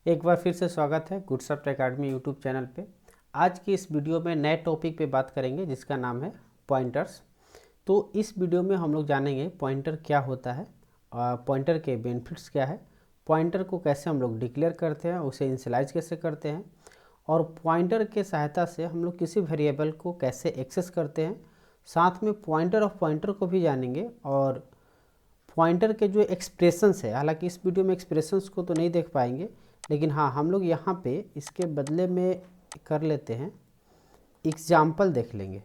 एक बार फिर से स्वागत है गुडसॉफ्ट एकेडमी यूट्यूब चैनल पे। आज की इस वीडियो में नए टॉपिक पे बात करेंगे जिसका नाम है पॉइंटर्स। तो इस वीडियो में हम लोग जानेंगे पॉइंटर क्या होता है, पॉइंटर के बेनिफिट्स क्या है, पॉइंटर को कैसे हम लोग डिक्लेयर करते हैं, उसे इनिशियलाइज कैसे करते हैं, और पॉइंटर के सहायता से हम लोग किसी वेरिएबल को कैसे एक्सेस करते हैं। साथ में पॉइंटर ऑफ पॉइंटर को भी जानेंगे और पॉइंटर के जो एक्सप्रेशंस है, हालांकि इस वीडियो में एक्सप्रेशंस को तो नहीं देख पाएंगे, लेकिन हाँ हम लोग यहाँ पे इसके बदले में कर लेते हैं, एग्जाम्पल देख लेंगे,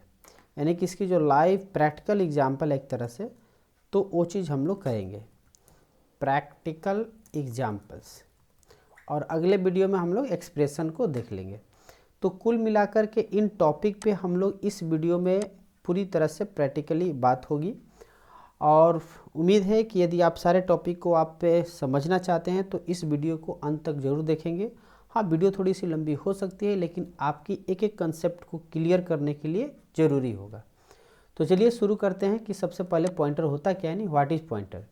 यानी कि इसकी जो लाइव प्रैक्टिकल एग्जाम्पल है एक तरह से, तो वो चीज़ हम लोग करेंगे, प्रैक्टिकल एग्जाम्पल्स। और अगले वीडियो में हम लोग एक्सप्रेशन को देख लेंगे। तो कुल मिलाकर के इन टॉपिक पे हम लोग इस वीडियो में पूरी तरह से प्रैक्टिकली बात होगी। और उम्मीद है कि यदि आप सारे टॉपिक को आप पे समझना चाहते हैं तो इस वीडियो को अंत तक ज़रूर देखेंगे। हाँ, वीडियो थोड़ी सी लंबी हो सकती है, लेकिन आपकी एक एक कंसेप्ट को क्लियर करने के लिए ज़रूरी होगा। तो चलिए शुरू करते हैं कि सबसे पहले पॉइंटर होता क्या है, नहीं, what is pointer.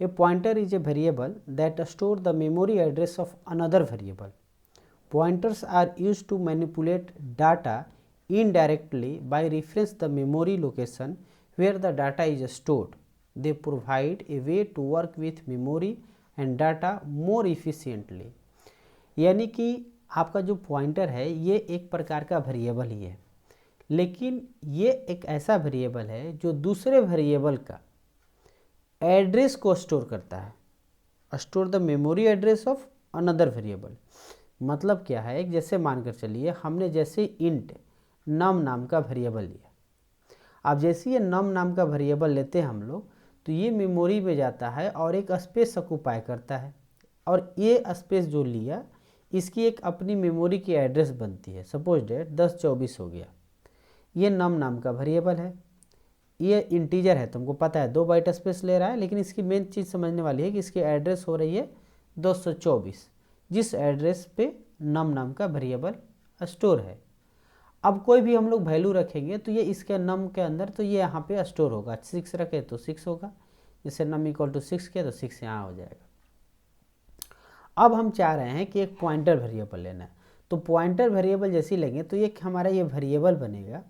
A pointer is a variable that store the memory address of another variable. Pointers are used to manipulate data indirectly by reference the memory location where the data is stored. They provide a way to work with memory and data more efficiently. यानी कि आपका जो pointer है ये एक प्रकार का variable ही है, लेकिन ये एक ऐसा वेरिएबल है जो दूसरे वेरिएबल का एड्रेस को स्टोर करता है, store the memory address of another variable. मतलब क्या है, जैसे मानकर चलिए हमने जैसे इंट नम नाम का वेरिएबल लिया। अब जैसे ये नम नाम का वेरिएबल लेते हैं हम लोग, तो ये मेमोरी में जाता है और एक स्पेस ऑक्यूपाई करता है, और ये स्पेस जो लिया इसकी एक अपनी मेमोरी की एड्रेस बनती है। सपोज डेट 1024 हो गया, ये नम नाम का वेरिएबल है, ये इंटीजर है, तुमको पता है 2 बाइट स्पेस ले रहा है, लेकिन इसकी मेन चीज़ समझने वाली है कि इसकी एड्रेस हो रही है 224, जिस एड्रेस पे नम नाम का वेरिएबल स्टोर है। अब कोई भी हम लोग वैल्यू रखेंगे तो ये इसके नम के अंदर, तो ये यहाँ पे स्टोर होगा। 6 रखे तो 6 होगा, जैसे नम इक्वल टू 6 किया तो 6 यहाँ हो जाएगा। अब हम चाह रहे हैं कि एक पॉइंटर वेरिएबल लेना है, तो पॉइंटर वेरिएबल जैसे ही लेंगे तो ये हमारा ये वेरिएबल बनेगा,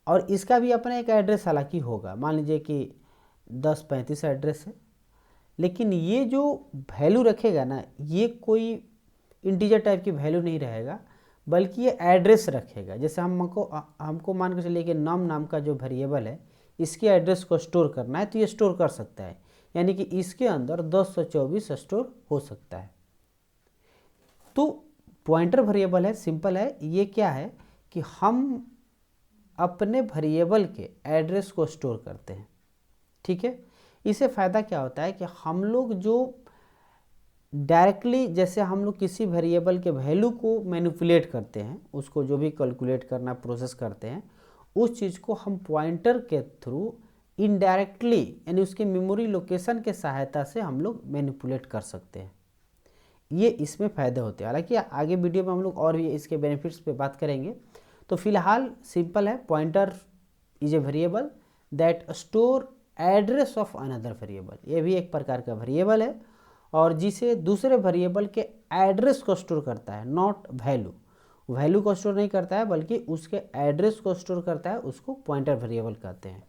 और इसका भी अपना एक एड्रेस हालांकि होगा। मान लीजिए कि 1035 एड्रेस है, लेकिन ये जो वैल्यू रखेगा ना, ये कोई इंटीजर टाइप की वैल्यू नहीं रहेगा, बल्कि ये एड्रेस रखेगा। जैसे हमको मान के चलिए कि नम नाम का जो वेरिएबल है इसके एड्रेस को स्टोर करना है, तो ये स्टोर कर सकता है, यानी कि इसके अंदर 224 स्टोर हो सकता है। तो पॉइंटर वेरिएबल है, सिंपल है। ये क्या है कि हम अपने वेरिएबल के एड्रेस को स्टोर करते हैं, ठीक है। इससे फ़ायदा क्या होता है कि हम लोग जो डायरेक्टली, जैसे हम लोग किसी वेरिएबल के वैल्यू को मैनिपुलेट करते हैं, उसको जो भी कैलकुलेट करना प्रोसेस करते हैं, उस चीज़ को हम पॉइंटर के थ्रू इनडायरेक्टली, यानी उसकी मेमोरी लोकेशन के सहायता से हम लोग मैनिपुलेट कर सकते हैं। ये इसमें फ़ायदे होते हैं। हालांकि आगे वीडियो में हम लोग और भी इसके बेनिफिट्स पे बात करेंगे। तो फिलहाल सिंपल है, pointer is a variable that store address of another variable. ये भी एक प्रकार का वेरिएबल है और जिसे दूसरे वेरिएबल के एड्रेस को स्टोर करता है, नॉट वैल्यू। वैल्यू को स्टोर नहीं करता है, बल्कि उसके एड्रेस को स्टोर करता है, उसको पॉइंटर वेरिएबल कहते हैं।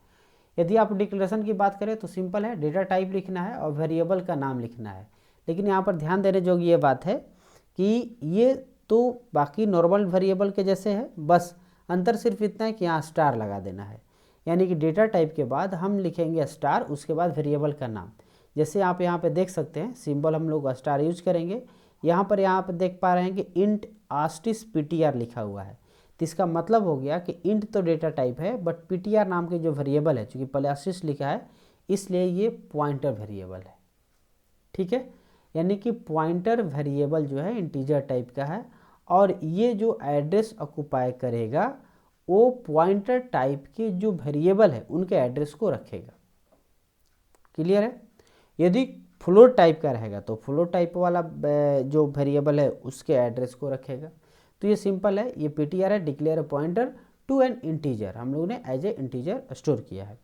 यदि आप डिक्लेरेशन की बात करें तो सिंपल है, डेटा टाइप लिखना है और वेरिएबल का नाम लिखना है। लेकिन यहाँ पर ध्यान देने जोगी ये बात है कि ये तो बाकी नॉर्मल वेरिएबल के जैसे है, बस अंतर सिर्फ इतना है कि यहाँ स्टार लगा देना है, यानी कि डेटा टाइप के बाद हम लिखेंगे स्टार, उसके बाद वेरिएबल का नाम। जैसे आप यहाँ पे देख सकते हैं सिंबल हम लोग स्टार यूज करेंगे। यहाँ पर देख पा रहे हैं कि इंट आस्टिस पीटीआर लिखा हुआ है, तो इसका मतलब हो गया कि इंट तो डेटा टाइप है, बट पीटीआर नाम के जो वेरिएबल है, चूँकि पहले आस्टिस लिखा है इसलिए ये पॉइंटर वेरिएबल है, ठीक है। यानी कि पॉइंटर वेरिएबल जो है इंटीजर टाइप का है, और ये जो एड्रेस ऑक्यूपाई करेगा वो पॉइंटर टाइप के जो वेरिएबल है उनके एड्रेस को रखेगा। क्लियर है। यदि फ्लोट टाइप का रहेगा तो फ्लोट टाइप वाला जो वेरिएबल है उसके एड्रेस को रखेगा। तो ये सिंपल है, ये पीटीआर है, declare a pointer to an integer, हम लोगों ने एज ए इंटीजर स्टोर किया है।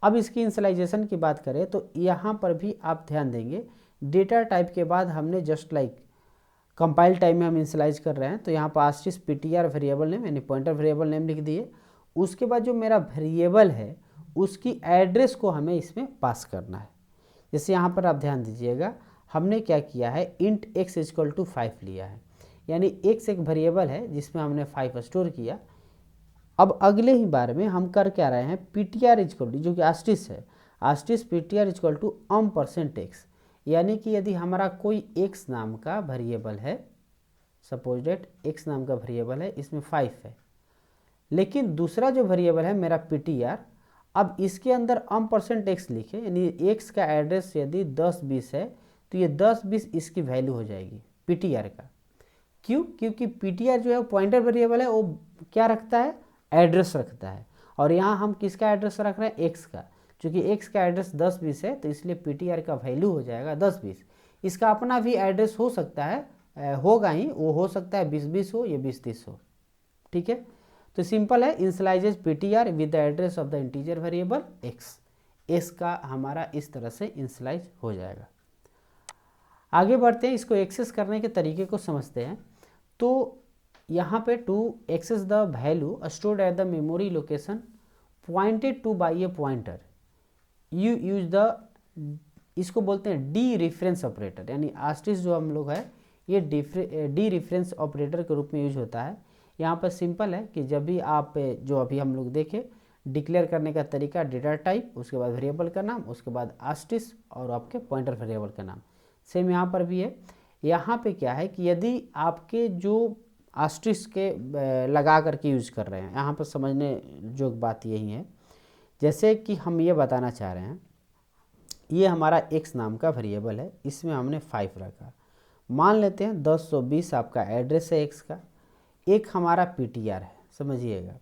अब इसकी इनिशियलाइजेशन की बात करें तो यहाँ पर भी आप ध्यान देंगे, डेटा टाइप के बाद हमने जस्ट लाइक कंपाइल टाइम में हम इनिशियलाइज कर रहे हैं, तो यहाँ पर आस्टिस ptr वेरिएबल नेम यानी पॉइंटर वेरिएबल नेम लिख दिए। उसके बाद जो मेरा वेरिएबल है उसकी एड्रेस को हमें इसमें पास करना है। जैसे यहाँ पर आप ध्यान दीजिएगा, हमने क्या किया है, इंट x इक्वल टू 5 लिया है, यानी x एक वेरिएबल है जिसमें हमने 5 स्टोर किया। अब अगले ही बार में हम कर क्या रहे हैं, ptr इक्वल टू, जो कि आस्टिस है, आस्टिस ptr इक्वल टू %x, यानी कि यदि हमारा कोई x नाम का वेरिएबल है, सपोज डेट x नाम का वेरिएबल है, इसमें 5 है, लेकिन दूसरा जो वेरिएबल है मेरा ptr, अब इसके अंदर %x लिखे, यानी x का एड्रेस यदि 10-20 है तो ये 10-20 इसकी वैल्यू हो जाएगी ptr का। क्यों? क्योंकि ptr जो है वो पॉइंटर वेरिएबल है, वो क्या रखता है, एड्रेस रखता है, और यहाँ हम किसका एड्रेस रख रहे हैं, x का। चूँकि x का एड्रेस 10-20 है तो इसलिए ptr का वैल्यू हो जाएगा 10-20। इसका अपना भी एड्रेस हो सकता है, होगा ही, वो हो सकता है 20-20 हो या 20-30 हो। ठीक है, तो सिंपल है, इनिशियलाइजेज ptr with the address of the integer variable x का हमारा इस तरह से इनिशियलाइज हो जाएगा। आगे बढ़ते हैं, इसको एक्सेस करने के तरीके को समझते हैं। तो यहाँ पे to access the value stored at the memory location pointed to by a pointer you use the, इसको बोलते हैं डी रेफरेंस ऑपरेटर, यानी आस्टिस जो हम लोग है ये डी रेफरेंस ऑपरेटर के रूप में यूज होता है। यहाँ पर सिंपल है कि जब भी आप, जो अभी हम लोग देखें, डिक्लेयर करने का तरीका, डेटा टाइप, उसके बाद वेरिएबल का नाम, उसके बाद आस्टिस और आपके पॉइंटर वेरिएबल का नाम, सेम यहाँ पर भी है। यहाँ पे क्या है कि यदि आपके जो आस्टिस के लगा करके यूज कर रहे हैं, यहाँ पर समझने जो बात यही है, जैसे कि हम ये बताना चाह रहे हैं, ये हमारा x नाम का वेरिएबल है, इसमें हमने 5 रखा, मान लेते हैं 10-20 आपका एड्रेस है x का, एक हमारा ptr है, समझिएगा।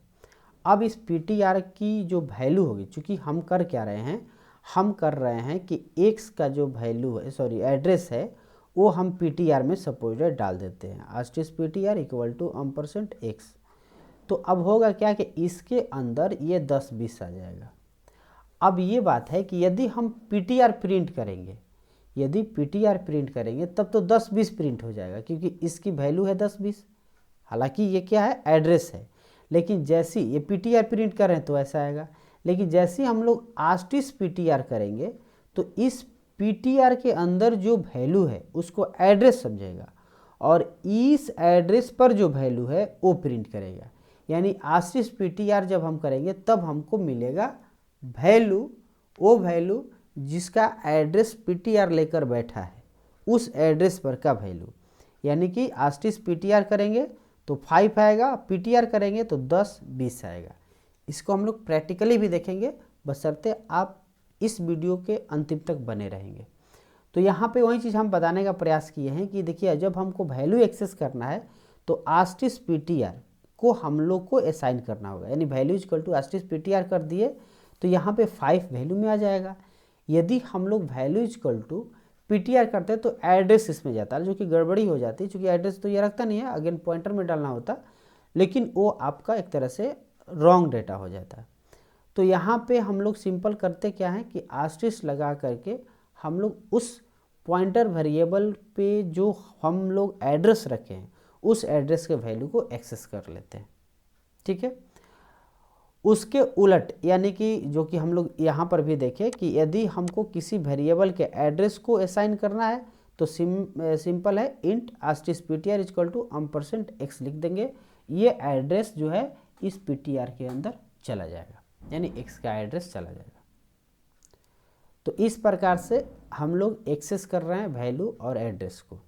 अब इस ptr की जो वैल्यू होगी, चूँकि हम कर क्या रहे हैं, हम कर रहे हैं कि x का जो वैल्यू है, सॉरी एड्रेस है, वो हम ptr में सपोज डाल देते हैं, आस्टिस ptr इक्वल टू %x। तो अब होगा क्या कि इसके अंदर ये 10-20 आ जाएगा। अब ये बात है कि यदि हम ptr प्रिंट करेंगे, यदि ptr प्रिंट करेंगे तब तो 10-20 प्रिंट हो जाएगा, क्योंकि इसकी वैल्यू है 10-20, हालांकि ये क्या है, एड्रेस है। लेकिन जैसे ये ptr प्रिंट करें तो ऐसा आएगा, लेकिन जैसे हम लोग आस्टिस ptr करेंगे तो इस ptr के अंदर जो वैल्यू है उसको एड्रेस समझेगा, और इस एड्रेस पर जो वैल्यू है वो प्रिंट करेगा। यानी आस्टिस ptr जब हम करेंगे तब हमको मिलेगा वैल्यू, वो वैल्यू जिसका एड्रेस ptr लेकर बैठा है, उस एड्रेस पर का वैल्यू। यानी कि आस्टिस ptr करेंगे तो 5 आएगा, ptr करेंगे तो 10-20 आएगा। इसको हम लोग प्रैक्टिकली भी देखेंगे, बशर्ते आप इस वीडियो के अंतिम तक बने रहेंगे। तो यहाँ पे वही चीज़ हम बताने का प्रयास किए हैं कि देखिए, जब हमको वैल्यू एक्सेस करना है तो आस्टिस ptr को हम लोग को असाइन करना होगा, यानी वैल्यू इक्वल टू आस्टिस ptr कर दिए तो यहाँ पे 5 वैल्यू में आ जाएगा। यदि हम लोग वैल्यू इक्वल टू ptr करते हैं तो एड्रेस इसमें जाता है, जो कि गड़बड़ी हो जाती है, क्योंकि एड्रेस तो ये रखता नहीं है, अगेन पॉइंटर में डालना होता, लेकिन वो आपका एक तरह से रॉन्ग डेटा हो जाता है। तो यहाँ पे हम लोग सिंपल करते क्या है कि आस्टिस लगा करके हम लोग उस पॉइंटर वेरिएबल पे जो हम लोग एड्रेस रखे हैं उस एड्रेस के वैल्यू को एक्सेस कर लेते हैं। ठीक है, उसके उलट, यानी कि जो कि हम लोग यहाँ पर भी देखें कि यदि हमको किसी वेरिएबल के एड्रेस को असाइन करना है तो सिंपल है, इंट आस्टिस ptr इक्वल टू %x लिख देंगे, ये एड्रेस जो है इस ptr के अंदर चला जाएगा, यानी x का एड्रेस चला जाएगा। तो इस प्रकार से हम लोग एक्सेस कर रहे हैं वैल्यू और एड्रेस को।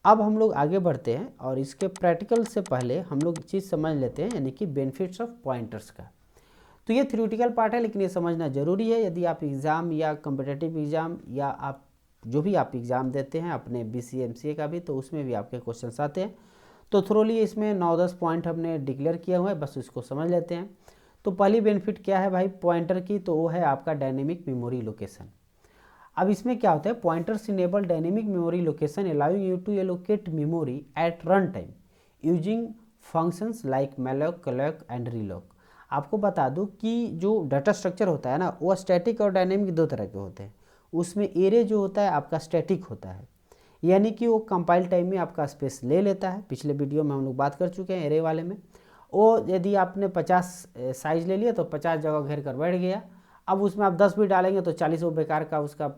अब हम लोग आगे बढ़ते हैं और इसके प्रैक्टिकल से पहले हम लोग चीज़ समझ लेते हैं, यानी कि बेनिफिट्स ऑफ पॉइंटर्स का। तो ये थ्योरेटिकल पार्ट है, लेकिन ये समझना ज़रूरी है। यदि आप एग्ज़ाम या कॉम्पिटिटिव एग्ज़ाम या आप जो भी आप एग्ज़ाम देते हैं अपने BCA MCA का भी, तो उसमें भी आपके क्वेश्चन आते हैं। तो थ्रोली इसमें 9-10 पॉइंट हमने डिक्लेयर किया हुआ है, बस इसको समझ लेते हैं। तो पहली बेनिफिट क्या है भाई पॉइंटर की, तो वो है आपका डायनेमिक मेमोरी लोकेशन। अब इसमें क्या होता है, pointers enable dynamic memory location allowing you to allocate memory at run time using functions like malloc, calloc and reloc। आपको बता दूं कि जो डाटा स्ट्रक्चर होता है ना, वो स्टैटिक और डायनेमिक दो तरह के होते हैं। उसमें एरे जो होता है आपका स्टैटिक होता है, यानी कि वो कंपाइल टाइम में आपका स्पेस ले लेता है। पिछले वीडियो में हम लोग बात कर चुके हैं एरे वाले में। वो यदि आपने 50 साइज ले लिया तो 50 जगह घेर कर बैठ गया। अब उसमें आप 10 भी डालेंगे तो 40 वो बेकार का उसका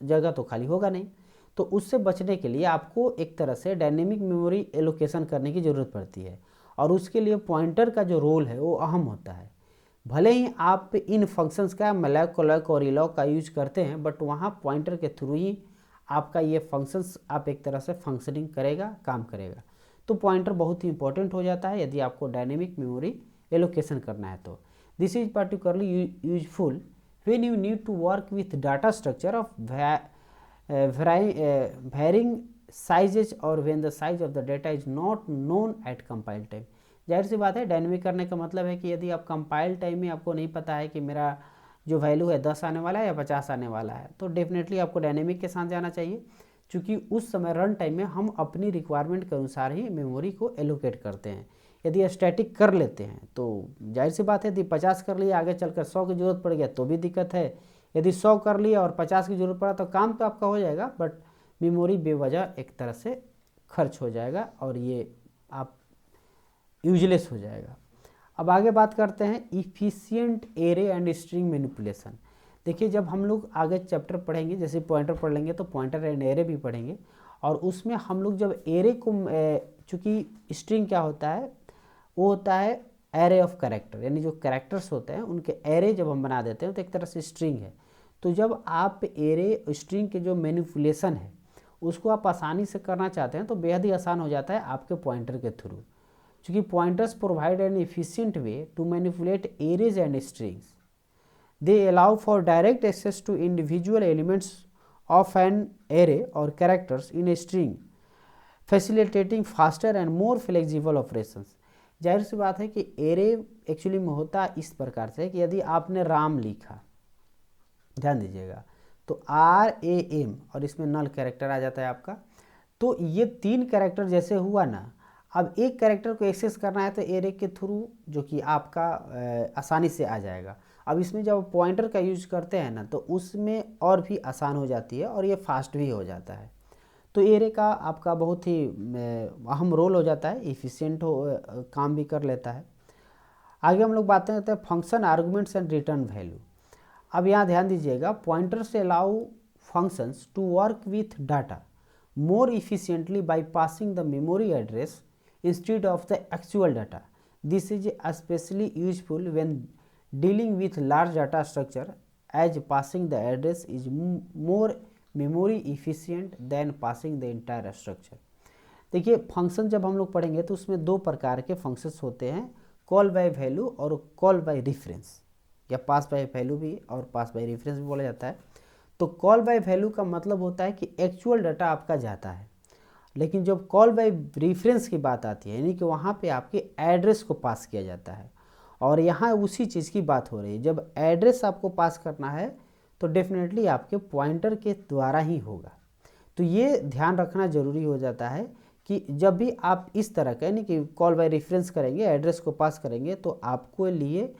जगह तो खाली होगा नहीं। तो उससे बचने के लिए आपको एक तरह से डायनेमिक मेमोरी एलोकेशन करने की ज़रूरत पड़ती है, और उसके लिए पॉइंटर का जो रोल है वो अहम होता है। भले ही आप इन फंक्शंस का malloc, calloc और eloc का यूज करते हैं, बट वहाँ पॉइंटर के थ्रू ही आपका ये फंक्शंस आप एक तरह से फंक्शनिंग करेगा, काम करेगा। तो पॉइंटर बहुत ही इंपॉर्टेंट हो जाता है यदि आपको डायनेमिक मेमोरी एलोकेशन करना है तो। This is particularly useful when you need to work with data structure of varying sizes और when the size of the data is not known at compile time। जाहिर सी बात है, डायनेमिक करने का मतलब है कि यदि आप कंपाइल टाइम में आपको नहीं पता है कि मेरा जो वैल्यू है 10 आने वाला है या 50 आने वाला है, तो डेफिनेटली आपको डायनेमिक के साथ जाना चाहिए, क्योंकि उस समय रन टाइम में हम अपनी रिक्वायरमेंट के अनुसार ही मेमोरी को एलोकेट करते हैं। यदि स्टैटिक कर लेते हैं तो जाहिर सी बात है, यदि 50 कर लिया आगे चलकर 100 की ज़रूरत पड़ गया तो भी दिक्कत है। यदि 100 कर लिया और 50 की ज़रूरत पड़ा तो काम तो आपका हो जाएगा, बट मेमोरी बेवजह एक तरह से खर्च हो जाएगा और ये आप यूजलेस हो जाएगा। अब आगे बात करते हैं efficient array and string manipulation. देखिए, जब हम लोग आगे चैप्टर पढ़ेंगे, जैसे पॉइंटर पढ़ लेंगे तो पॉइंटर एंड एरे भी पढ़ेंगे, और उसमें हम लोग जब एरे को, चूँकि स्ट्रिंग क्या होता है, वो होता है एरे ऑफ कैरेक्टर, यानी जो कैरेक्टर्स होते हैं उनके एरे जब हम बना देते हैं तो एक तरह से स्ट्रिंग है। तो जब आप एरे स्ट्रिंग के जो मैनिपुलेशन है उसको आप आसानी से करना चाहते हैं तो बेहद ही आसान हो जाता है आपके पॉइंटर के थ्रू, क्योंकि pointers provide an efficient way to manipulate arrays and strings. They allow for direct access to individual elements of an array और characters in a string, facilitating faster and more flexible operations. जाहिर सी बात है कि array actually में होता इस प्रकार से कि यदि आपने राम लिखा, ध्यान दीजिएगा, तो RAM और इसमें नल कैरेक्टर आ जाता है आपका, तो ये 3 कैरेक्टर जैसे हुआ ना, अब एक कैरेक्टर को एक्सेस करना है तो एरे के थ्रू, जो कि आपका आसानी से आ जाएगा। अब इसमें जब पॉइंटर का यूज करते हैं ना तो उसमें और भी आसान हो जाती है और ये फास्ट भी हो जाता है। तो एरे का आपका बहुत ही अहम रोल हो जाता है, इफिशिएंट काम भी कर लेता है। आगे हम लोग बातें करते हैं function arguments and return value. अब यहाँ ध्यान दीजिएगा, पॉइंटर से allow functions to work with data more efficiently by passing the memory address instead of the actual data. This is especially useful when dealing with large data structure, as passing the address is more memory efficient than passing the entire structure. देखिए, function जब हम लोग पढ़ेंगे तो उसमें 2 प्रकार के functions होते हैं, कॉल बाय वैल्यू और कॉल बाय रेफरेंस, या पास बाय वैल्यू भी और पास बाय रेफरेंस भी बोला जाता है। तो कॉल बाय वैल्यू का मतलब होता है कि एक्चुअल डाटा आपका जाता है, लेकिन जब कॉल बाय रेफरेंस की बात आती है यानी कि वहाँ पे आपके एड्रेस को पास किया जाता है, और यहाँ उसी चीज़ की बात हो रही है। जब एड्रेस आपको पास करना है तो डेफिनेटली आपके पॉइंटर के द्वारा ही होगा। तो ये ध्यान रखना ज़रूरी हो जाता है कि जब भी आप इस तरह का यानी कि कॉल बाय रेफरेंस करेंगे, एड्रेस को पास करेंगे, तो आपको लिए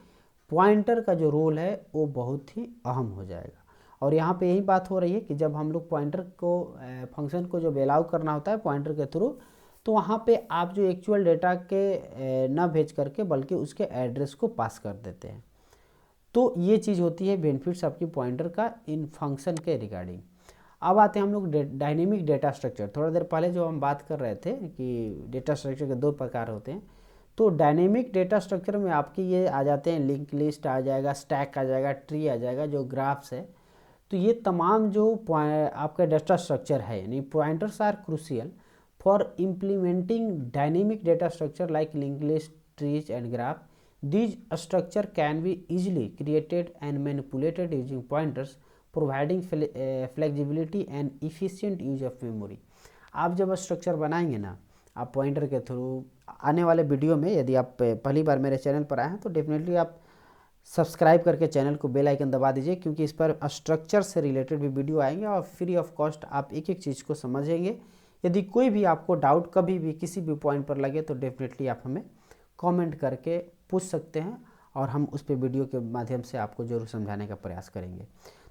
पॉइंटर का जो रोल है वो बहुत ही अहम हो जाएगा। और यहाँ पे यही बात हो रही है कि जब हम लोग पॉइंटर को, फंक्शन को जब अलाउ करना होता है पॉइंटर के थ्रू, तो वहाँ पे आप जो एक्चुअल डेटा के ना भेज करके बल्कि उसके एड्रेस को पास कर देते हैं। तो ये चीज़ होती है बेनिफिट्स आपकी पॉइंटर का इन फंक्शन के रिगार्डिंग। अब आते हैं हम लोग डायनेमिक डेटा स्ट्रक्चर। थोड़ा देर पहले जो हम बात कर रहे थे कि डेटा स्ट्रक्चर के 2 प्रकार होते हैं, तो डायनेमिक डेटा स्ट्रक्चर में आपकी ये आ जाते हैं, लिंक लिस्ट आ जाएगा, स्टैक आ जाएगा, ट्री आ जाएगा, जो ग्राफ्स है। तो ये तमाम जो आपका डेटा स्ट्रक्चर है, यानी pointers are crucial for implementing dynamic data structure like link list, trees and graph. These structure can be easily created and manipulated using pointers, providing flexibility and efficient use of memory. आप जब structure बनाएंगे ना, आप pointer के through, आने वाले video में यदि आप पहली बार मेरे चैनल पर आए हैं तो डेफिनेटली आप सब्सक्राइब करके चैनल को बेल आइकन दबा दीजिए, क्योंकि इस पर स्ट्रक्चर से रिलेटेड भी वीडियो आएंगे और फ्री ऑफ कॉस्ट आप एक एक चीज़ को समझेंगे। यदि कोई भी आपको डाउट कभी भी किसी भी पॉइंट पर लगे तो डेफिनेटली आप हमें कमेंट करके पूछ सकते हैं और हम उस पर वीडियो के माध्यम से आपको जरूर समझाने का प्रयास करेंगे।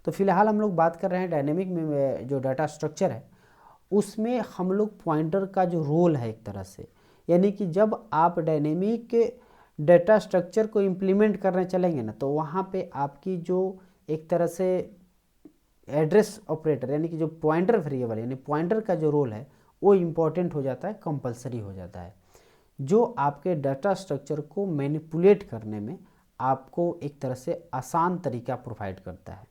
तो फिलहाल हम लोग बात कर रहे हैं डायनेमिक में जो डाटा स्ट्रक्चर है उसमें हम लोग पॉइंटर का जो रोल है एक तरह से, यानी कि जब आप डायनेमिक डेटा स्ट्रक्चर को इम्प्लीमेंट करने चलेंगे ना, तो वहाँ पे आपकी जो एक तरह से एड्रेस ऑपरेटर यानी कि जो पॉइंटर वेरिएबल यानी पॉइंटर का जो रोल है वो इम्पॉर्टेंट हो जाता है, कंपलसरी हो जाता है, जो आपके डाटा स्ट्रक्चर को मैनिपुलेट करने में आपको एक तरह से आसान तरीका प्रोवाइड करता है।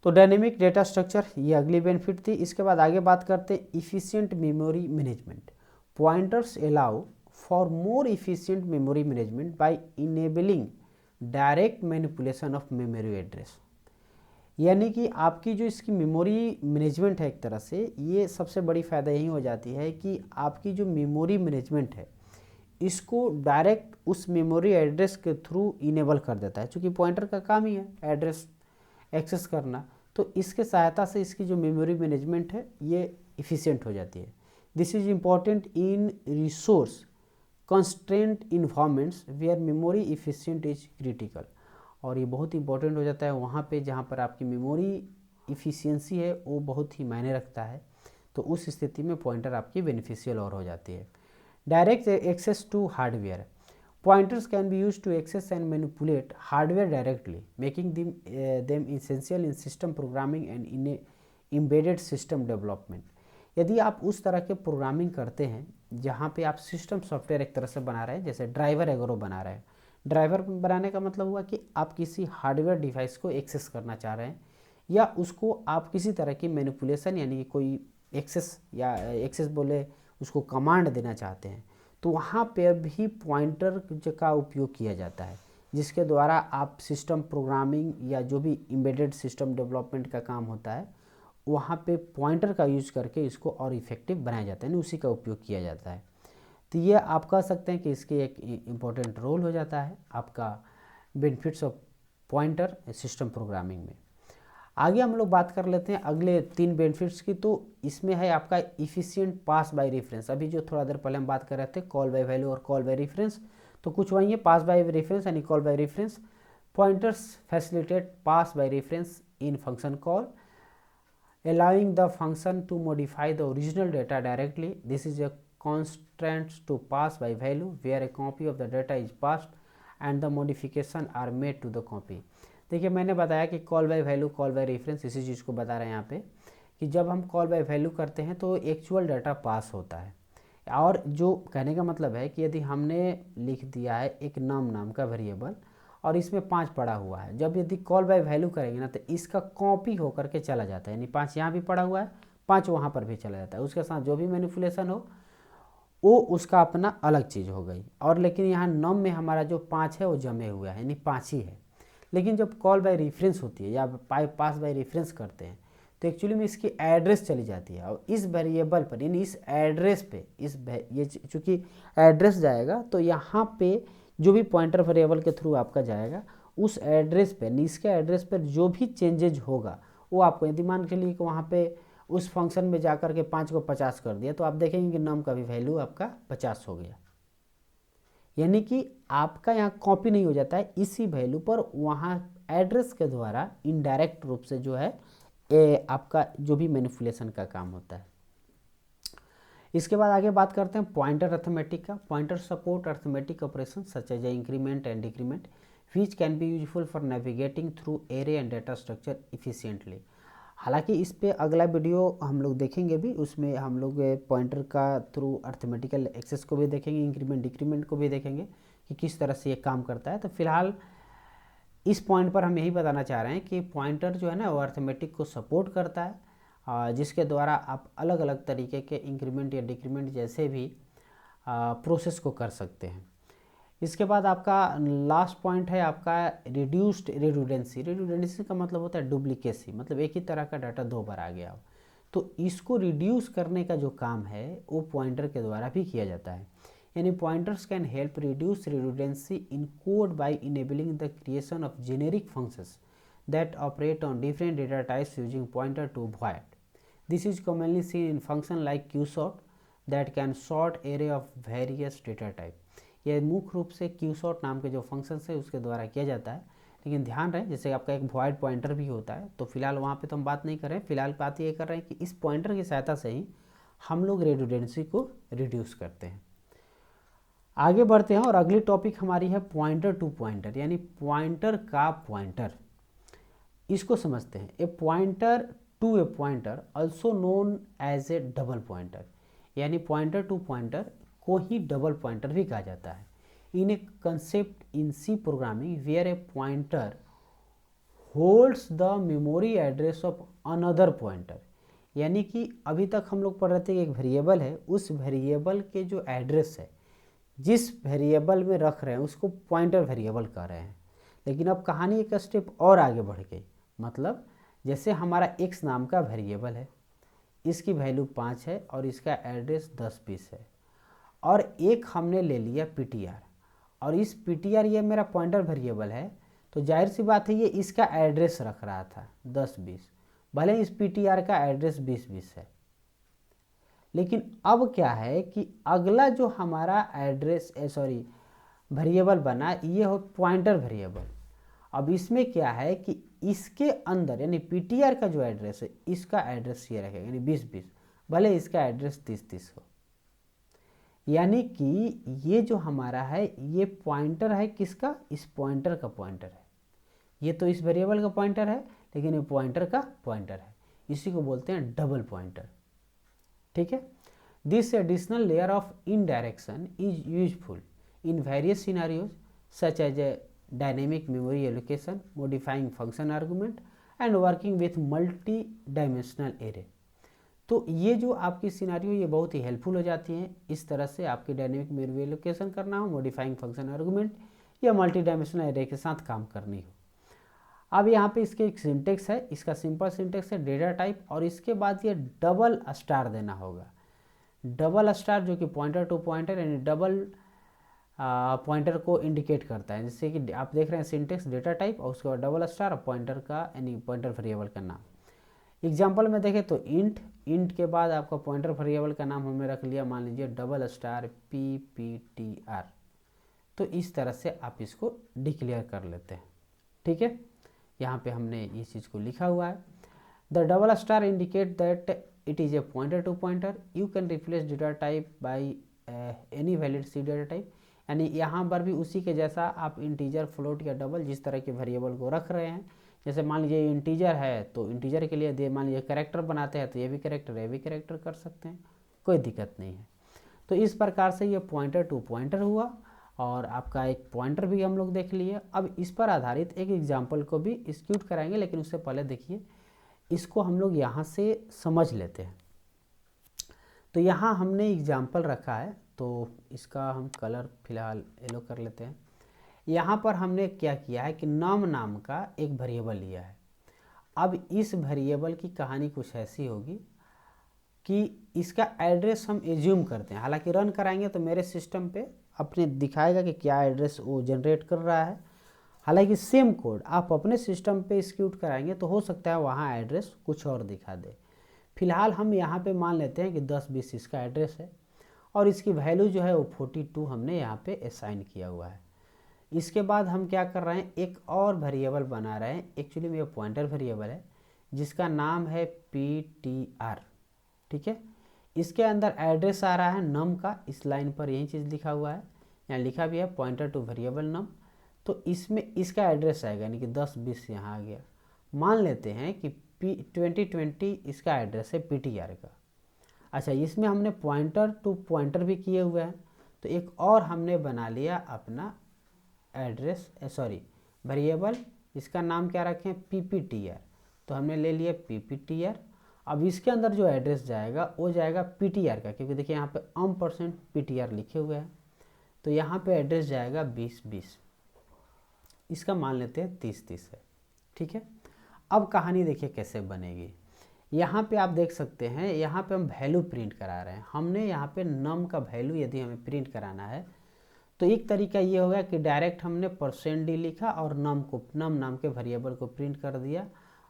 तो डायनेमिक डेटा स्ट्रक्चर ये अगली बेनिफिट थी। इसके बाद आगे बात करते हैं efficient memory management. Pointers allow for more efficient memory management by enabling direct manipulation of memory address. यानी कि आपकी जो इसकी मेमोरी मैनेजमेंट है एक तरह से, ये सबसे बड़ी फ़ायदा यही हो जाती है कि आपकी जो मेमोरी मैनेजमेंट है इसको डायरेक्ट उस मेमोरी एड्रेस के थ्रू इनेबल कर देता है, क्योंकि पॉइंटर का काम ही है एड्रेस एक्सेस करना। तो इसके सहायता से इसकी जो मेमोरी मैनेजमेंट है ये इफ़िशिएंट हो जाती है। This is important in resource constraint environments where memory efficient is critical. और ये बहुत इंपॉर्टेंट हो जाता है वहाँ पे जहाँ पर आपकी मेमोरी इफ़िशियंसी है वो बहुत ही मायने रखता है, तो उस स्थिति में पॉइंटर आपकी बेनिफिशियल और हो जाती है। Direct access to hardware. Pointers can be used to access and manipulate hardware directly, making them essential in system programming and in embedded system development. यदि आप उस तरह के प्रोग्रामिंग करते हैं जहाँ पे आप सिस्टम सॉफ्टवेयर एक तरह से बना रहे हैं, जैसे ड्राइवर एगोरो बना रहे हैं। ड्राइवर बनाने का मतलब हुआ कि आप किसी हार्डवेयर डिवाइस को एक्सेस करना चाह रहे हैं या उसको आप किसी तरह की मैनिपुलेशन यानी कि कोई एक्सेस या एक्सेस बोले उसको कमांड देना चाहते हैं, तो वहाँ पर भी पॉइंटर का उपयोग किया जाता है, जिसके द्वारा आप सिस्टम प्रोग्रामिंग या जो भी एम्बेडेड सिस्टम डेवलपमेंट का काम होता है वहाँ पे पॉइंटर का यूज करके इसको और इफ़ेक्टिव बनाया जाता है, यानी उसी का उपयोग किया जाता है। तो ये आप कह सकते हैं कि इसके एक इम्पोर्टेंट रोल हो जाता है आपका benefits of pointer system programming में। आगे हम लोग बात कर लेते हैं अगले 3 बेनिफिट्स की। तो इसमें है आपका इफ़िशिएंट पास बाय रेफरेंस। अभी जो थोड़ा देर पहले हम बात कर रहे थे कॉल बाय वैल्यू और कॉल बाय रेफरेंस, तो कुछ वही है पास बाय रेफरेंस यानी call by reference. Pointers facilitate pass by reference in function call, allowing the function to modify the original data directly. This is a constraint to pass by value where a copy of the data is passed and the modification are made to the copy. देखिए मैंने बताया कि call by value call by reference इसी चीज़ को बता रहे हैं यहाँ पे कि जब हम कॉल बाय वैल्यू करते हैं तो एक्चुअल डाटा पास होता है, और जो कहने का मतलब है कि यदि हमने लिख दिया है एक नाम का वेरिएबल और इसमें 5 पड़ा हुआ है, जब यदि कॉल बाय वैल्यू करेंगे ना तो इसका कॉपी होकर के चला जाता है, यानी 5 यहाँ भी पड़ा हुआ है 5 वहाँ पर भी चला जाता है, उसके साथ जो भी मैनिपुलेशन हो वो उसका अपना अलग चीज़ हो गई। और लेकिन यहाँ नम में हमारा जो 5 है वो जमे हुआ है, यानी 5 ही है। लेकिन जब कॉल बाय रेफरेंस होती है या पास बाय रेफरेंस करते हैं तो एक्चुअली में इसकी एड्रेस चली जाती है और इस वेरिएबल पर यानी इस एड्रेस पे ये चूँकि एड्रेस जाएगा तो यहाँ पे जो भी पॉइंटर वेरिएबल के थ्रू आपका जाएगा उस एड्रेस पे इसके एड्रेस पर जो भी चेंजेज होगा वो आपको, यदि मान के लिए कि वहाँ पे उस फंक्शन में जाकर के 5 को 50 कर दिया तो आप देखेंगे कि नम का भी वैल्यू आपका 50 हो गया, यानी कि आपका यहाँ कॉपी नहीं हो जाता है इसी वैल्यू पर, वहाँ एड्रेस के द्वारा इनडायरेक्ट रूप से जो है आपका जो भी मैनिपुलेशन का काम होता है। इसके बाद आगे बात करते हैं पॉइंटर अर्थमेटिक का। Pointer support arithmetic operation such as increment and decrement which can be useful for navigating through array and data structure efficiently. हालांकि इस पे अगला वीडियो हम लोग देखेंगे भी, उसमें हम लोग पॉइंटर का थ्रू अर्थमेटिकल एक्सेस को भी देखेंगे, इंक्रीमेंट डिक्रीमेंट को भी देखेंगे कि किस तरह से ये काम करता है। तो फिलहाल इस पॉइंट पर हम यही बताना चाह रहे हैं कि पॉइंटर जो है ना वो अर्थमेटिक को सपोर्ट करता है, जिसके द्वारा आप अलग अलग तरीके के इंक्रीमेंट या डिक्रीमेंट जैसे भी प्रोसेस को कर सकते हैं। इसके बाद आपका लास्ट पॉइंट है आपका रिड्यूस्ड रिडंडेंसी। रिडंडेंसी का मतलब होता है डुप्लीकेसी, मतलब एक ही तरह का डाटा 2 बार आ गया हो, तो इसको रिड्यूस करने का जो काम है वो पॉइंटर के द्वारा भी किया जाता है। यानी pointers can help reduce redundancy in code by enabling the creation of generic functions that operate on different data types using pointer to void. This is commonly seen in function like qsort that can sort array of various data type. यह मुख्य रूप से qsort नाम के जो function है उसके द्वारा किया जाता है, लेकिन ध्यान रहे जैसे आपका एक वॉइड पॉइंटर भी होता है, तो फिलहाल वहाँ पे तो हम बात नहीं कर रहे हैं। फिलहाल बात ये कर रहे हैं कि इस पॉइंटर की सहायता से ही हम लोग रिडंडेंसी को रिड्यूस करते हैं। आगे बढ़ते हैं और अगली टॉपिक हमारी है पॉइंटर टू पॉइंटर, यानी पॉइंटर का पॉइंटर। इसको समझते हैं। A pointer to a pointer also known as a double pointer, यानी पॉइंटर टू पॉइंटर को ही डबल पॉइंटर भी कहा जाता है। In a concept in C programming where a pointer holds the memory address of another pointer, यानी कि अभी तक हम लोग पढ़ रहे थे कि एक वेरिएबल है, उस वेरिएबल के जो एड्रेस है जिस वेरिएबल में रख रहे हैं उसको पॉइंटर वेरिएबल कह रहे हैं। लेकिन अब कहानी एक स्टेप और आगे बढ़ गई। मतलब जैसे हमारा x नाम का वेरिएबल है, इसकी वैल्यू 5 है और इसका एड्रेस 10-20 है, और एक हमने ले लिया ptr, और इस ptr ये मेरा पॉइंटर वेरिएबल है, तो जाहिर सी बात है ये इसका एड्रेस रख रहा था 10-20, भले इस ptr का एड्रेस 20-20 है। लेकिन अब क्या है कि अगला जो हमारा एड्रेस वेरिएबल बना ये हो पॉइंटर वेरिएबल। अब इसमें क्या है कि इसके अंदर यानी ptr का जो एड्रेस है इसका एड्रेस ये रखेगा, यानी 20-20, भले इसका एड्रेस 30-30 हो। यानी कि ये जो हमारा है ये पॉइंटर है किसका, इस पॉइंटर का पॉइंटर है। ये तो इस वेरिएबल का पॉइंटर है, लेकिन ये पॉइंटर का पॉइंटर है। इसी को बोलते हैं डबल पॉइंटर। ठीक है। This additional layer of indirection is useful in various scenarios such as a dynamic memory allocation, modifying function argument and working with multi dimensional array. तो ये जो आपकी सिनारियो ये बहुत ही हेल्पफुल हो जाती हैं इस तरह से आपकी डायनेमिक मेमोरी एलोकेशन करना हो, मॉडिफाइंग फंक्शन आर्गुमेंट या मल्टी डायमेंशनल एरे के साथ काम करनी हो। अब यहाँ पे इसके एक सिंटेक्स है, इसका सिंपल सिंटेक्स है डेटा टाइप, और इसके बाद ये डबल स्टार देना होगा। डबल स्टार जो कि पॉइंटर टू पॉइंटर यानी डबल पॉइंटर को इंडिकेट करता है। जैसे कि आप देख रहे हैं सिंटेक्स डेटा टाइप और उसके बाद डबल स्टार और पॉइंटर का यानी पॉइंटर वेरिएबल का नाम। एग्जाम्पल में देखें तो इंट के बाद आपका पॉइंटर वेरिएबल का नाम हमने रख लिया, मान लीजिए डबल स्टार PPTR। तो इस तरह से आप इसको डिक्लेयर कर लेते हैं। ठीक है, यहाँ पे हमने इस चीज़ को लिखा हुआ है। The double star indicate that it is a pointer to pointer. You can replace data type by any valid C data type, यानी यहाँ पर भी उसी के जैसा आप इंटीजर, फ्लोट या डबल जिस तरह के वेरिएबल को रख रहे हैं, जैसे मान लीजिए इंटीजर है तो इंटीजर के लिए दे, मान लीजिए कैरेक्टर बनाते हैं तो ये भी कैरेक्टर कर सकते हैं, कोई दिक्कत नहीं है। तो इस प्रकार से ये पॉइंटर टू पॉइंटर हुआ और आपका एक पॉइंटर भी हम लोग देख लिए। अब इस पर आधारित एक एग्जाम्पल को भी एग्जीक्यूट कराएंगे, लेकिन उससे पहले देखिए इसको हम लोग यहाँ से समझ लेते हैं। तो यहाँ हमने एग्जाम्पल रखा है, तो इसका हम कलर फिलहाल येलो कर लेते हैं। यहाँ पर हमने क्या किया है कि नम नाम का एक वेरिएबल लिया है। अब इस वेरिएबल की कहानी कुछ ऐसी होगी कि इसका एड्रेस हम एज्यूम करते हैं, हालांकि रन कराएंगे तो मेरे सिस्टम पे अपने दिखाएगा कि क्या एड्रेस वो जनरेट कर रहा है। हालांकि सेम कोड आप अपने सिस्टम पे एग्जीक्यूट कराएंगे तो हो सकता है वहाँ एड्रेस कुछ और दिखा दे। फिलहाल हम यहाँ पे मान लेते हैं कि 10-20 इसका एड्रेस है और इसकी वैल्यू जो है वो 42 हमने यहाँ पे असाइन किया हुआ है। इसके बाद हम क्या कर रहे हैं, एक और वेरिएबल बना रहे हैं। एक्चुअली में ये पॉइंटर वेरिएबल है जिसका नाम है PTR। ठीक है, इसके अंदर एड्रेस आ रहा है नम का, इस लाइन पर यही चीज़ लिखा हुआ है, यहाँ लिखा भी है पॉइंटर टू वेरिएबल नम। तो इसमें इसका एड्रेस आएगा, यानी कि 10-20 यहाँ आ गया। मान लेते हैं कि 2020 इसका एड्रेस है PTR का। अच्छा, इसमें हमने पॉइंटर टू पॉइंटर भी किए हुए हैं, तो एक और हमने बना लिया अपना एड्रेस वेरिएबल, इसका नाम क्या रखें PPTR। तो हमने ले लिया PPTR। अब इसके अंदर जो एड्रेस जाएगा वो जाएगा PTR का, क्योंकि देखिए यहाँ पे %PTR लिखे हुए हैं, तो यहाँ पे एड्रेस जाएगा 20-20, इसका मान लेते हैं 30-30 है। ठीक है, अब कहानी देखिए कैसे बनेगी। यहाँ पे आप देख सकते हैं, यहाँ पे हम वैल्यू प्रिंट करा रहे हैं। हमने यहाँ पे नम का वैल्यू यदि हमें प्रिंट कराना है तो एक तरीका ये होगा कि डायरेक्ट हमने %d लिखा और नम नाम के वेरिएबल को प्रिंट कर दिया,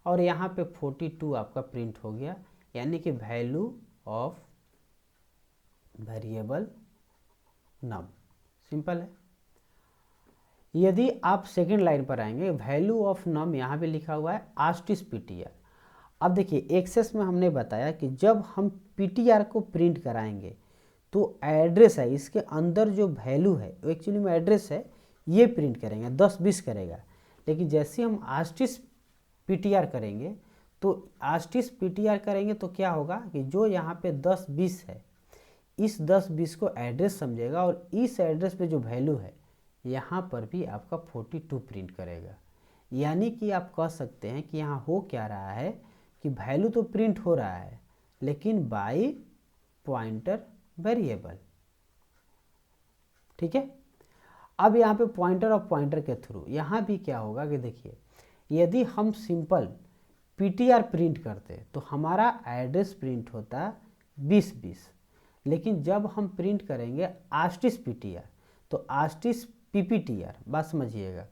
और यहाँ पे 42 आपका प्रिंट हो गया, यानी कि value of variable num. Simple है। यदि आप सेकेंड लाइन पर आएंगे, वैल्यू ऑफ नम यहाँ पे लिखा हुआ है आस्टिस पीटीआर। अब देखिए एक्सेस में हमने बताया कि जब हम पीटीआर को प्रिंट कराएंगे तो एड्रेस है, इसके अंदर जो वैल्यू है वो एक्चुअली में एड्रेस है, ये प्रिंट करेंगे, 10-20 करेगा। लेकिन जैसे हम आस्टिस पीटीआर करेंगे तो आस्टिस पीटीआर करेंगे तो क्या होगा कि जो यहाँ पे 10-20 है, इस 10-20 को एड्रेस समझेगा और इस एड्रेस पे जो वैल्यू है यहाँ पर भी आपका 42 प्रिंट करेगा। यानी कि आप कह सकते हैं कि यहाँ हो क्या रहा है कि वैल्यू तो प्रिंट हो रहा है लेकिन बाय पॉइंटर वेरिएबल। ठीक है, अब यहाँ पे पॉइंटर और पॉइंटर के थ्रू यहाँ भी क्या होगा कि देखिए, यदि हम सिंपल पीटीआर प्रिंट करते तो हमारा एड्रेस प्रिंट होता 20-20, लेकिन जब हम प्रिंट करेंगे आस्टिस पीटीआर तो आस्टिस पीपीटीआर, बात समझिएगा।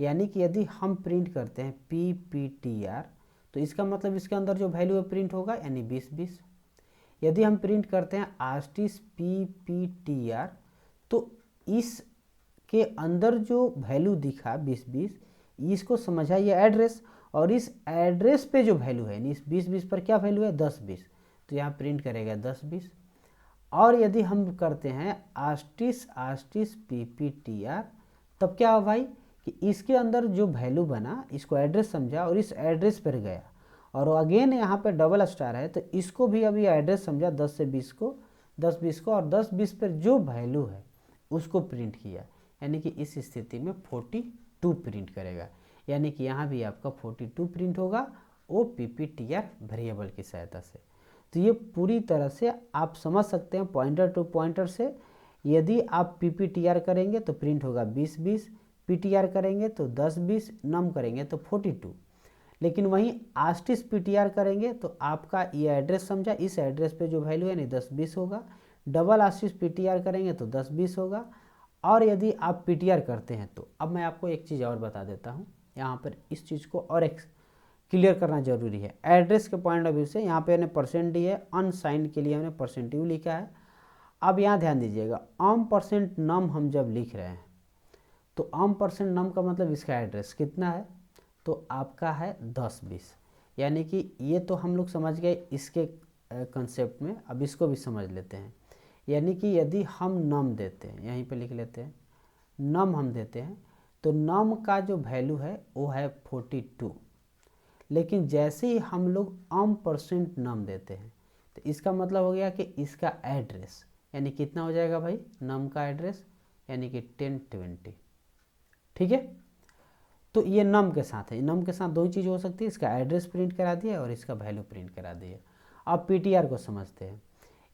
यानी कि यदि हम प्रिंट करते हैं पीपीटीआर तो इसका मतलब इसके अंदर जो वैल्यू है प्रिंट होगा, यानी 20-20। यदि हम प्रिंट करते हैं आस्टिस पीपीटीआर तो इसके अंदर जो वैल्यू दिखा 20-20, इसको समझा ये एड्रेस, और इस एड्रेस पे जो वैल्यू है यानी इस 20-20 पर क्या वैल्यू है 10-20, तो यहाँ प्रिंट करेगा 10-20। और यदि हम करते हैं आस्टिस पीपीटीआर तब क्या हो भाई कि इसके अंदर जो वैल्यू बना इसको एड्रेस समझा और इस एड्रेस पर गया, और अगेन यहाँ पे डबल स्टार है तो इसको भी अभी एड्रेस समझा 10 से 20 को, 10-20 को, और 10-20 पर जो वैल्यू है उसको प्रिंट किया। यानी कि इस स्थिति में 42 प्रिंट करेगा। यानी कि यहाँ भी आपका 42 प्रिंट होगा वो पीपीटीआर वेरिएबल की सहायता से। तो ये पूरी तरह से आप समझ सकते हैं पॉइंटर टू पॉइंटर से। यदि आप पीपीटीआर करेंगे तो प्रिंट होगा 20-20, पीटीआर करेंगे तो 10-20, नम करेंगे तो 42। लेकिन वहीं आस्टिस पीटीआर करेंगे तो आपका ये एड्रेस समझा, इस एड्रेस पे जो वैल्यू है नहीं 10-20 होगा। डबल आस्टिस पीटीआर करेंगे तो 10-20 होगा। और यदि आप पीटीआर करते हैं तो अब मैं आपको एक चीज़ और बता देता हूँ, यहाँ पर इस चीज़ को और क्लियर करना जरूरी है। एड्रेस के पॉइंट ऑफ व्यू से यहाँ पे हमने परसेंट डी है, अनसाइंड के लिए हमने परसेंटिव लिखा है। अब यहाँ ध्यान दीजिएगा, %, नम हम जब लिख रहे हैं तो %, नम का मतलब इसका एड्रेस कितना है, तो आपका है 10-20। यानी कि ये तो हम लोग समझ गए इसके कंसेप्ट में। अब इसको भी समझ लेते हैं। यानी कि यदि हम नम देते हैं, यहीं पे लिख लेते हैं, नम हम देते हैं तो नम का जो वैल्यू है वो है 42। लेकिन जैसे ही हम लोग %, नम देते हैं तो इसका मतलब हो गया कि इसका एड्रेस यानी कितना हो जाएगा भाई, नम का एड्रेस यानी कि 1020। ठीक है, तो ये नम के साथ है, नम के साथ दो ही चीज़ हो सकती है, इसका एड्रेस प्रिंट करा दिया और इसका वैल्यू प्रिंट करा दिया। अब पीटीआर को समझते हैं।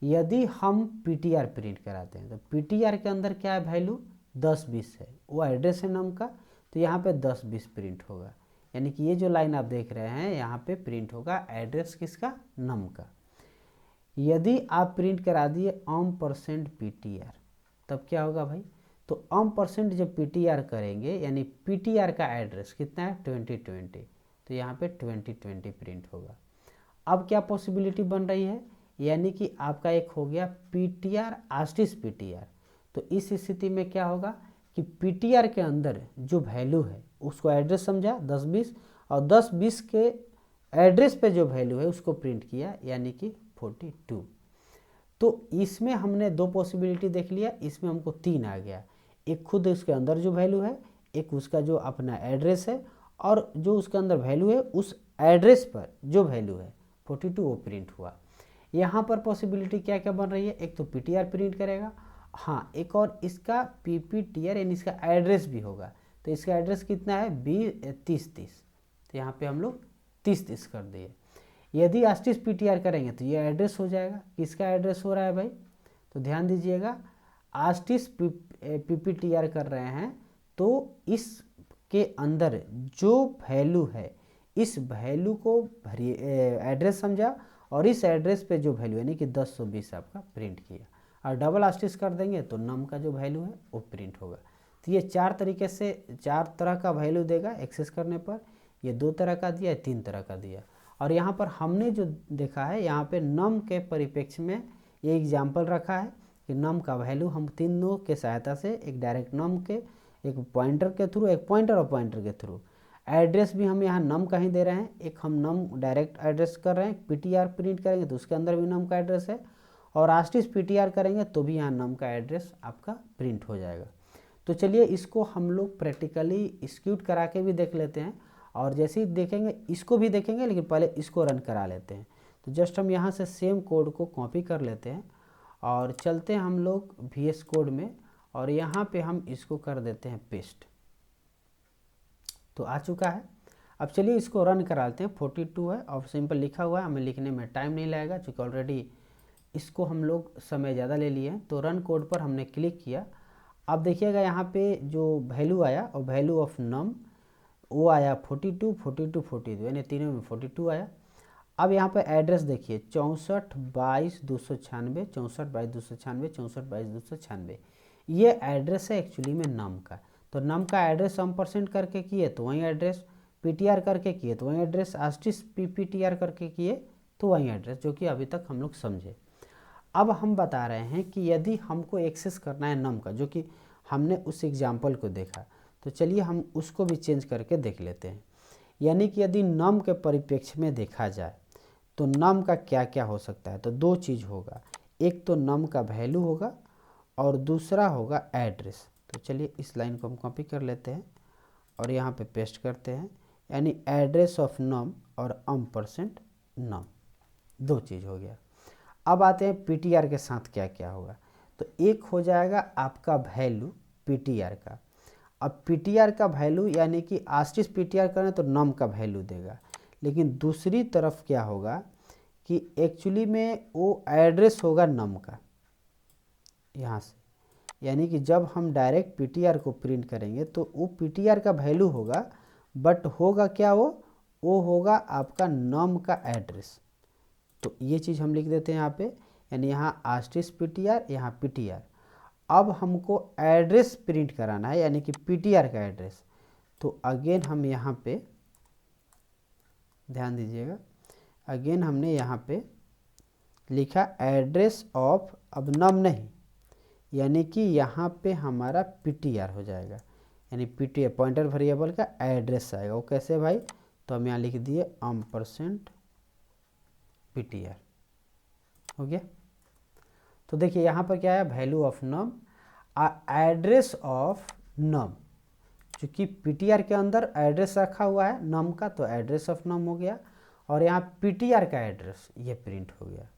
यदि हम पीटीआर प्रिंट कराते हैं तो पीटीआर के अंदर क्या है वैल्यू 10-20 है, वो एड्रेस है नम का, तो यहाँ पे 10-20 प्रिंट होगा। यानी कि ये जो लाइन आप देख रहे हैं यहाँ पे प्रिंट होगा एड्रेस किसका, नम का। यदि आप प्रिंट करा दिए %, पीटीआर तब क्या होगा भाई, तो %, जब पीटीआर करेंगे यानी पीटीआर का एड्रेस कितना है 2020, तो यहाँ पे 2020 प्रिंट होगा। अब क्या पॉसिबिलिटी बन रही है, यानी कि आपका एक हो गया पीटीआर आस्टिस पीटीआर। तो इस स्थिति में क्या होगा कि पीटीआर के अंदर जो वैल्यू है उसको एड्रेस समझा 10-20 और 10-20 के एड्रेस पे जो वैल्यू है उसको प्रिंट किया यानी कि 42। तो इसमें हमने दो पॉसिबिलिटी देख लिया, इसमें हमको 3 आ गया। एक खुद उसके अंदर जो वैल्यू है, एक उसका जो अपना एड्रेस है, और जो उसके अंदर वैल्यू है उस एड्रेस पर जो वैल्यू है 42 वो प्रिंट हुआ। यहाँ पर पॉसिबिलिटी क्या क्या बन रही है, एक तो पीटीआर प्रिंट करेगा, हाँ एक और इसका पीपीटीआर यानी इसका एड्रेस भी होगा। तो इसका एड्रेस कितना है 30-30, तो यहाँ पे हम लोग 30-30 कर दिए। यदि आस्टिस पीटीआर करेंगे तो ये एड्रेस हो जाएगा, किसका एड्रेस हो रहा है भाई, तो ध्यान दीजिएगा आस्टिस पीपीटीआर कर रहे हैं तो इसके अंदर जो वैल्यू है इस वैल्यू को एड्रेस समझा और इस एड्रेस पे जो वैल्यू यानी कि 10-20 आपका प्रिंट किया, और डबल आस्टिस कर देंगे तो नम का जो वैल्यू है वो प्रिंट होगा। तो ये 4 तरीके से 4 तरह का वैल्यू देगा एक्सेस करने पर। ये 2 तरह का दिया, 3 तरह का दिया। और यहाँ पर हमने जो देखा है यहाँ पे नम के परिप्रेक्ष्य में ये एग्जाम्पल रखा है कि नम का वैल्यू हम तीनों के सहायता से, एक डायरेक्ट नम के, एक पॉइंटर के थ्रू, एक पॉइंटर और पॉइंटर के थ्रू। एड्रेस भी हम यहाँ नम का ही दे रहे हैं, एक हम नम डायरेक्ट एड्रेस कर रहे हैं। पीटीआर प्रिंट करेंगे तो उसके अंदर भी नम का एड्रेस है, और आस्टिस पीटीआर करेंगे तो भी यहाँ नम का एड्रेस आपका प्रिंट हो जाएगा। तो चलिए इसको हम लोग प्रैक्टिकली एग्जीक्यूट करा के भी देख लेते हैं, और जैसे ही देखेंगे इसको भी देखेंगे, लेकिन पहले इसको रन करा लेते हैं। तो जस्ट हम यहाँ से सेम कोड को कॉपी कर लेते हैं और चलते हैं हम लोग VS कोड में, और यहाँ पे हम इसको कर देते हैं पेस्ट। तो आ चुका है। अब चलिए इसको रन करा लेते हैं। 42 है और सिंपल लिखा हुआ है, हमें लिखने में टाइम नहीं लगेगा क्योंकि ऑलरेडी इसको हम लोग समय ज़्यादा ले लिए हैं। तो रन कोड पर हमने क्लिक किया। अब देखिएगा यहाँ पे जो वैल्यू आया और वैल्यू ऑफ नम वो आया 42, 42, 42, यानी तीनों में 42 आया। अब यहाँ पर एड्रेस देखिए 64/2296, 64/2296, 64/2296, ये एड्रेस है एक्चुअली में नम का। तो नम का एड्रेस हम % करके किए तो वही एड्रेस, पीटीआर करके किए तो वही एड्रेस, आस्टिस पीपीटीआर करके किए तो वही एड्रेस, जो कि अभी तक हम लोग समझे। अब हम बता रहे हैं कि यदि हमको एक्सेस करना है नम का, जो कि हमने उस एग्जाम्पल को देखा, तो चलिए हम उसको भी चेंज करके देख लेते हैं। यानी कि यदि नम के परिप्रेक्ष्य में देखा जाए तो नम का क्या क्या हो सकता है, तो दो चीज़ होगा, एक तो नम का वैल्यू होगा और दूसरा होगा एड्रेस। तो चलिए इस लाइन को हम कॉपी कर लेते हैं और यहाँ पे पेस्ट करते हैं, यानी एड्रेस ऑफ नम और % नम, दो चीज़ हो गया। अब आते हैं पीटीआर के साथ क्या क्या होगा। तो एक हो जाएगा आपका वैल्यू पीटीआर का। अब पीटीआर का वैल्यू यानी कि आस्टिस पीटीआर करें तो नम का वैल्यू देगा, लेकिन दूसरी तरफ क्या होगा कि एक्चुअली में वो एड्रेस होगा नम का यहाँ से, यानी कि जब हम डायरेक्ट पीटीआर को प्रिंट करेंगे तो वो पीटीआर का वैल्यू होगा, बट होगा क्या, वो होगा आपका नम का एड्रेस। तो ये चीज़ हम लिख देते हैं यहाँ पे, यानी यहाँ आस्टिस पीटीआर, यहाँ पीटीआर। अब हमको एड्रेस प्रिंट कराना है, यानी कि पीटीआर का एड्रेस। तो अगेन हम यहाँ पे ध्यान दीजिएगा, अगेन हमने यहाँ पे लिखा एड्रेस ऑफ, अब नम नहीं, यानी कि यहाँ पे हमारा पीटीआर हो जाएगा, यानी पीटीआर पॉइंटर वेरिएबल का एड्रेस आएगा। वो कैसे भाई, तो हम यहाँ लिख दिए % पीटीआर, हो गया। तो देखिए यहाँ पर क्या है, value of num, address of num, चूँकि पीटीआर के अंदर एड्रेस रखा हुआ है नम का, तो एड्रेस ऑफ नम हो गया, और यहाँ पीटीआर का एड्रेस ये प्रिंट हो गया।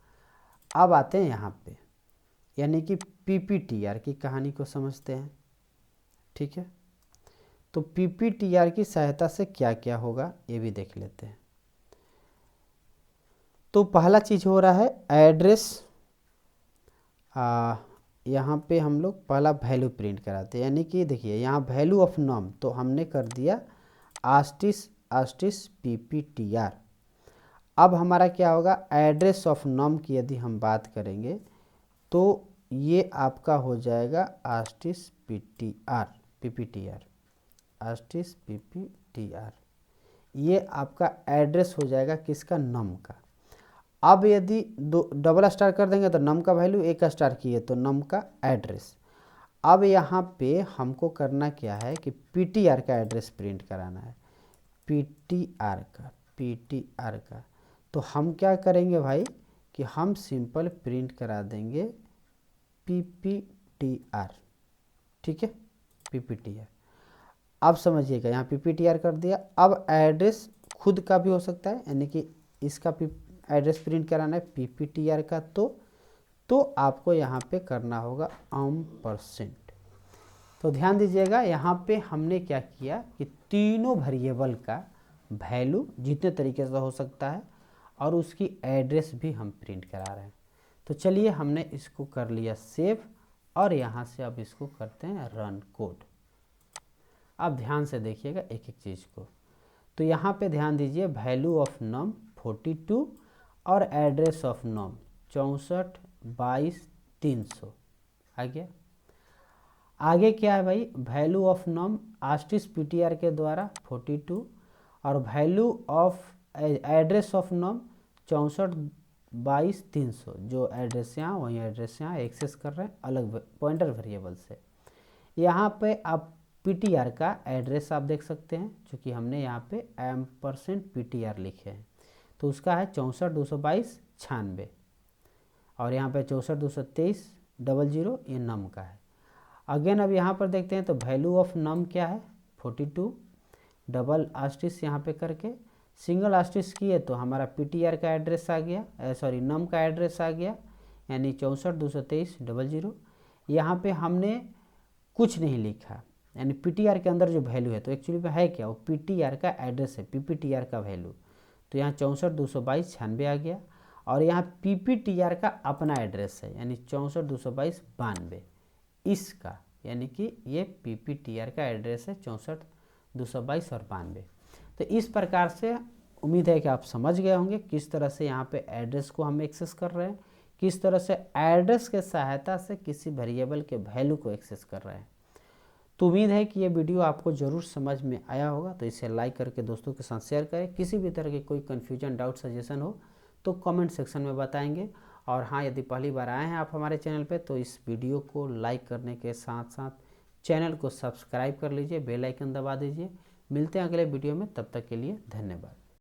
अब आते हैं यहाँ पे, यानी कि पीपीटीआर की कहानी को समझते हैं, ठीक है। तो पीपीटीआर की सहायता से क्या क्या होगा ये भी देख लेते हैं। तो पहला चीज़ हो रहा है एड्रेस, यहाँ पे हम लोग पहला वैल्यू प्रिंट कराते हैं, यानी कि देखिए यहाँ वैल्यू ऑफ नम तो हमने कर दिया आस्टिस पीपीटीआर। अब हमारा क्या होगा, एड्रेस ऑफ नम की यदि हम बात करेंगे तो ये आपका हो जाएगा आस्टिस पीपीटीआर, आस्टिस पीपीटीआर, ये आपका एड्रेस हो जाएगा किसका, नम का। अब यदि दो डबल स्टार कर देंगे तो नम का वैल्यू, एक स्टार किए तो नम का एड्रेस। अब यहाँ पे हमको करना क्या है कि पीटीआर का एड्रेस प्रिंट कराना है, पीटीआर का। तो हम क्या करेंगे भाई कि हम सिंपल प्रिंट करा देंगे पीपीटीआर, ठीक है, पीपीटीआर। अब समझिएगा यहाँ पीपीटीआर कर दिया। अब एड्रेस खुद का भी हो सकता है, यानी कि इसका एड्रेस प्रिंट कराना है पीपीटीआर का, तो आपको यहाँ पे करना होगा %। तो ध्यान दीजिएगा यहाँ पे हमने क्या किया कि तीनों वेरिएबल का वैल्यू जितने तरीके से हो सकता है और उसकी एड्रेस भी हम प्रिंट करा रहे हैं। तो चलिए हमने इसको कर लिया सेव, और यहाँ से अब इसको करते हैं रन कोड। अब ध्यान से देखिएगा एक एक चीज़ को। तो यहाँ पे ध्यान दीजिए, वैल्यू ऑफ नम 42 और एड्रेस ऑफ नम 64/22,300 आ गया। आगे क्या है भाई, वैल्यू ऑफ नम आस्टिस पीटीआर के द्वारा 42 और वैल्यू ऑफ एड्रेस ऑफ नम 64/22,300, जो एड्रेस यहाँ वही एड्रेस यहाँ एक्सेस कर रहे हैं अलग पॉइंटर वेरिएबल से। यहाँ पे आप PTR का एड्रेस आप देख सकते हैं, चूँकि हमने यहाँ पे $PTR लिखे हैं, तो उसका है 64,222,96 और यहाँ पे 64,223,00 ये नम का है। अगेन अब यहाँ पर देखते हैं तो वैल्यू ऑफ नम क्या है 42, डबल आस्टिस यहाँ पे करके सिंगल आस्टिस किए तो हमारा PTR का एड्रेस आ गया, सॉरी नम का एड्रेस आ गया, यानी 64,223,00। यहाँ पे हमने कुछ नहीं लिखा, यानी PTR के अंदर जो वैल्यू है तो एक्चुअली में है क्या, वो PTR का एड्रेस है, PPTR का वैल्यू, तो यहाँ 64,222,96 आ गया। और यहाँ PPTR का अपना एड्रेस है, यानी 64,222,92 इसका, यानी कि ये PPTR का एड्रेस है 64,222 और 92। तो इस प्रकार से उम्मीद है कि आप समझ गए होंगे किस तरह से यहाँ पे एड्रेस को हम एक्सेस कर रहे हैं, किस तरह से एड्रेस के सहायता से किसी वेरिएबल के वैल्यू को एक्सेस कर रहे हैं। तो उम्मीद है कि ये वीडियो आपको ज़रूर समझ में आया होगा, तो इसे लाइक करके दोस्तों के साथ शेयर करें। किसी भी तरह की कोई कन्फ्यूजन, डाउट, सजेशन हो तो कमेंट सेक्शन में बताएंगे। और हाँ, यदि पहली बार आए हैं आप हमारे चैनल पे तो इस वीडियो को लाइक करने के साथ साथ चैनल को सब्सक्राइब कर लीजिए, बेल आइकन दबा दीजिए। मिलते हैं अगले वीडियो में, तब तक के लिए धन्यवाद।